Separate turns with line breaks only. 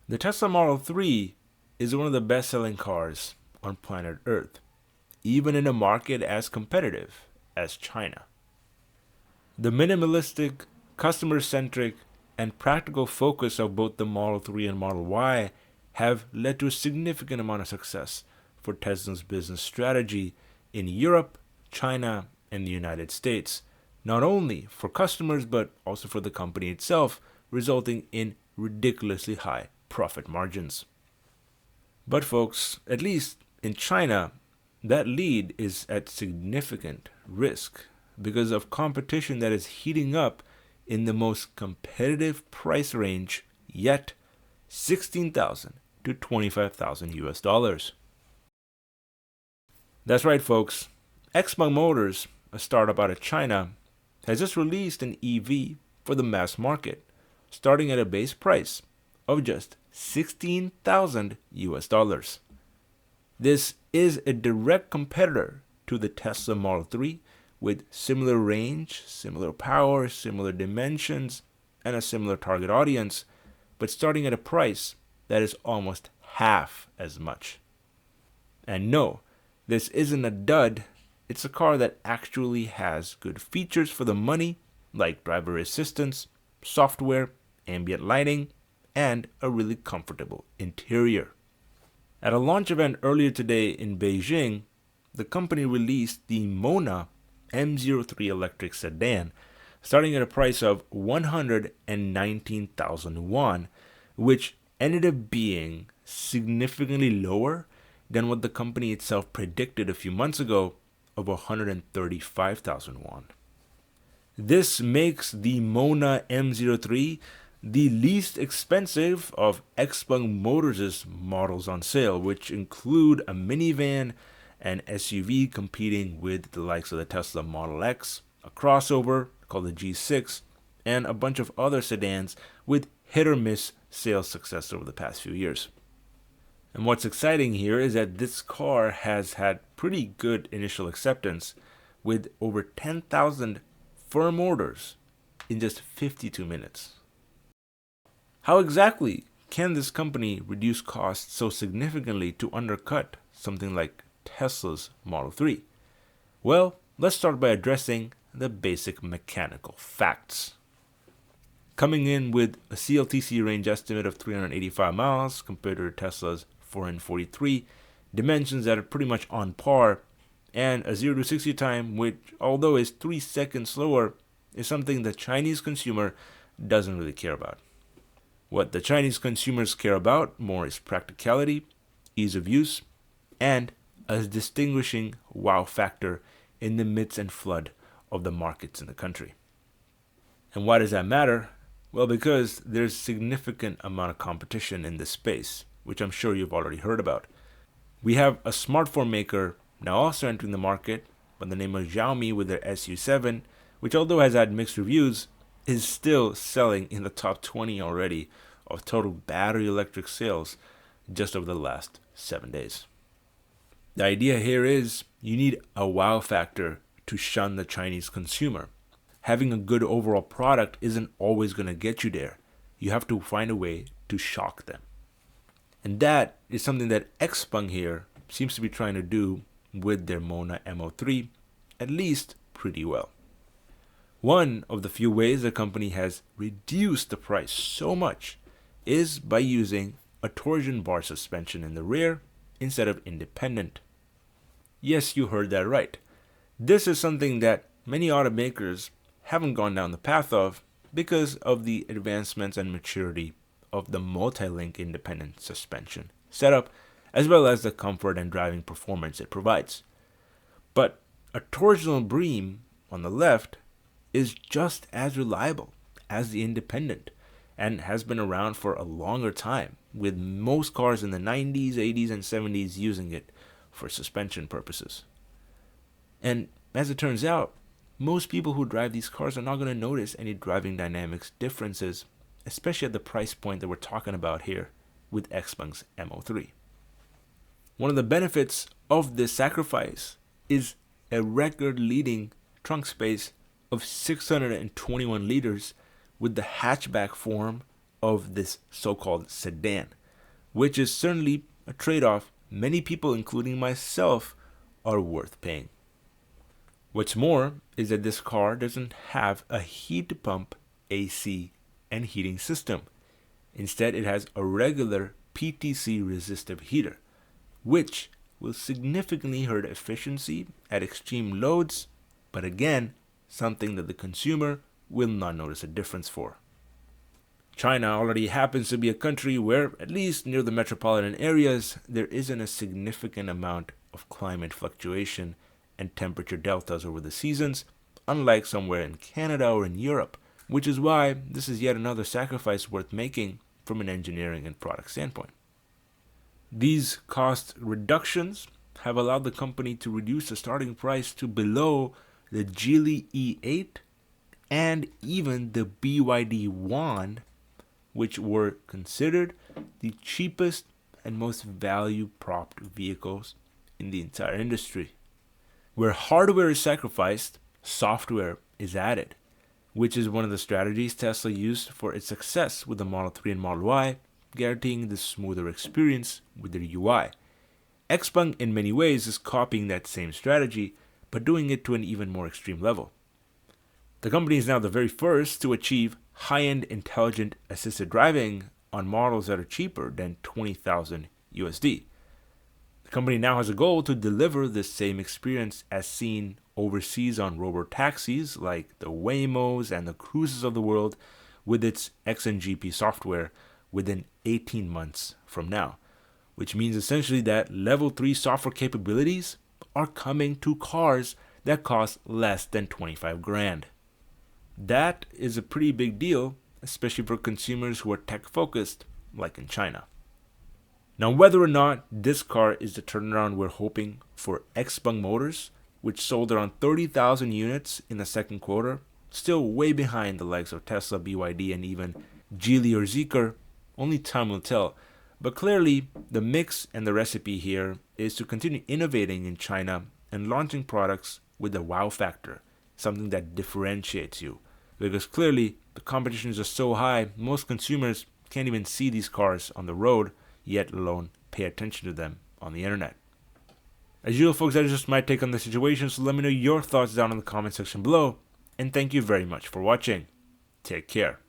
The Tesla Model 3 is one of the best-selling cars on planet Earth, even in a market as competitive as China. The minimalistic, customer-centric, and practical focus of both the Model 3 and Model Y have led to a significant amount of success for Tesla's business strategy in Europe, China, and the United States, not only for customers but also for the company itself, resulting in ridiculously high profit margins. But folks, at least in China, that lead is at significant risk because of competition that is heating up in the most competitive price range yet, $16,000 to $25,000 US. That's right, folks. XPeng Motors, a startup out of China, has just released an EV for the mass market, starting at a base price of just $16,000 US. This is a direct competitor to the Tesla Model 3 with similar range, similar power, similar dimensions, and a similar target audience, but starting at a price that is almost half as much. And no, this isn't a dud. It's a car that actually has good features for the money, like driver assistance, software, ambient lighting, and a really comfortable interior. At a launch event earlier today in Beijing, the company released the MONA M03 electric sedan, starting at a price of 119,000 yuan, which ended up being significantly lower than what the company itself predicted a few months ago of 135,000 yuan. This makes the MONA M03 the least expensive of XPeng Motors' models on sale, which include a minivan, an SUV competing with the likes of the Tesla Model X, a crossover called the G6, and a bunch of other sedans with hit or miss sales success over the past few years. And what's exciting here is that this car has had pretty good initial acceptance with over 10,000 firm orders in just 52 minutes. How exactly can this company reduce costs so significantly to undercut something like Tesla's Model 3? Well, let's start by addressing the basic mechanical facts. Coming in with a CLTC range estimate of 385 miles compared to Tesla's 443, dimensions that are pretty much on par, and a 0 to 60 time which, although is 3 seconds slower, is something the Chinese consumer doesn't really care about. What the Chinese consumers care about more is practicality, ease of use, and a distinguishing wow factor in the midst and flood of the markets in the country. And why does that matter? Well, because there's significant amount of competition in this space, which I'm sure you've already heard about. We have a smartphone maker now also entering the market by the name of Xiaomi with their SU7, which although has had mixed reviews, is still selling in the top 20 already of total battery electric sales just over the last 7 days. The idea here is you need a wow factor to shun the Chinese consumer. Having a good overall product isn't always going to get you there. You have to find a way to shock them. And that is something that XPeng here seems to be trying to do with their MONA M03, at least pretty well. One of the few ways the company has reduced the price so much is by using a torsion bar suspension in the rear instead of independent. Yes, you heard that right. This is something that many automakers haven't gone down the path of because of the advancements and maturity of the multi-link independent suspension setup, as well as the comfort and driving performance it provides. But a torsional beam on the left is just as reliable as the independent and has been around for a longer time, with most cars in the 90s, 80s, and 70s using it for suspension purposes. And as it turns out, most people who drive these cars are not going to notice any driving dynamics differences, especially at the price point that we're talking about here with XPeng's M03. One of the benefits of this sacrifice is a record-leading trunk space of 621 liters with the hatchback form of this so-called sedan, which is certainly a trade-off many people, including myself, are worth paying. What's more is that this car doesn't have a heat pump, AC, and heating system. Instead, it has a regular PTC resistive heater, which will significantly hurt efficiency at extreme loads, but again, something that the consumer will not notice a difference for. China already happens to be a country where, at least near the metropolitan areas, there isn't a significant amount of climate fluctuation and temperature deltas over the seasons, unlike somewhere in Canada or in Europe, which is why this is yet another sacrifice worth making from an engineering and product standpoint. These cost reductions have allowed the company to reduce the starting price to below the Geely E8 and even the BYD One, which were considered the cheapest and most value-propped vehicles in the entire industry. Where hardware is sacrificed, software is added, which is one of the strategies Tesla used for its success with the Model 3 and Model Y, guaranteeing the smoother experience with their UI. XPeng in many ways is copying that same strategy, but doing it to an even more extreme level. The company is now the very first to achieve high-end intelligent assisted driving on models that are cheaper than $20,000 USD. The company now has a goal to deliver this same experience as seen overseas on robo-taxis like the Waymos and the Cruises of the world with its XNGP software within 18 months from now, which means essentially that level 3 software capabilities are coming to cars that cost less than 25 grand. That is a pretty big deal, especially for consumers who are tech focused, like in China. Now, whether or not this car is the turnaround we're hoping for XPeng Motors, which sold around 30,000 units in the second quarter, still way behind the likes of Tesla, BYD, and even Geely or Zeekr, only time will tell. But clearly, the mix and the recipe here is to continue innovating in China and launching products with a wow factor, something that differentiates you. Because clearly, the competition is just so high, most consumers can't even see these cars on the road, yet alone pay attention to them on the internet. As usual, folks, that is just my take on the situation, so let me know your thoughts down in the comment section below, and thank you very much for watching. Take care.